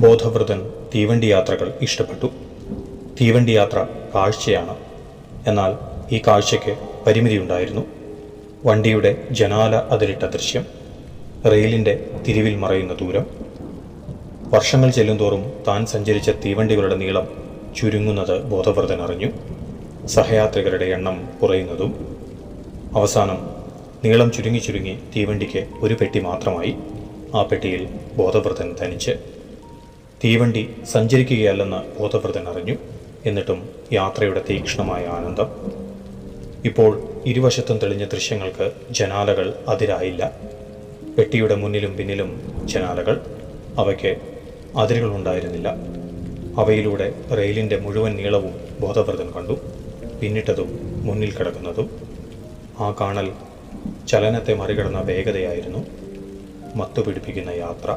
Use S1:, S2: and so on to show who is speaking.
S1: ബോധവ്രതൻ തീവണ്ടി യാത്രകൾ ഇഷ്ടപ്പെട്ടു. തീവണ്ടി യാത്ര കാഴ്ചയാണ്. എന്നാൽ ഈ കാഴ്ചയ്ക്ക് പരിമിതിയുണ്ടായിരുന്നു. വണ്ടിയുടെ ജനാല അതിരിട്ട ദൃശ്യം, റെയിലിൻ്റെ തിരിവിൽ മറയുന്ന ദൂരം, വർഷങ്ങൾ ചെല്ലുന്തോറും താൻ സഞ്ചരിച്ച തീവണ്ടികളുടെ നീളം ചുരുങ്ങുന്നത് ബോധവ്രതൻ അറിഞ്ഞു. സഹയാത്രികരുടെ എണ്ണം കുറയുന്നതും. അവസാനം നീളം ചുരുങ്ങി തീവണ്ടിക്ക് ഒരു പെട്ടി മാത്രമായി. ആ പെട്ടിയിൽ ബോധവ്രതൻ തനിച്ച്. തീവണ്ടി സഞ്ചരിക്കുകയല്ലെന്ന് ബോധവ്രതൻ അറിഞ്ഞു. എന്നിട്ടും യാത്രയുടെ തീക്ഷ്ണമായ ആനന്ദം. ഇപ്പോൾ ഇരുവശത്തും തെളിഞ്ഞ ദൃശ്യങ്ങൾക്ക് ജനാലകൾ അതിരായില്ല. പെട്ടിയുടെ മുന്നിലും പിന്നിലും ജനാലകൾ. അവയ്ക്ക് അതിരുകളുണ്ടായിരുന്നില്ല. അവയിലൂടെ റെയിലിൻ്റെ മുഴുവൻ നീളവും ബോധവ്രതൻ കണ്ടു. പിന്നിട്ടതും മുന്നിൽ കിടക്കുന്നതും. ആ കാണൽ ചലനത്തെ മറികടന്ന വേഗതയായിരുന്നു. മത്തുപിടിപ്പിക്കുന്ന യാത്ര.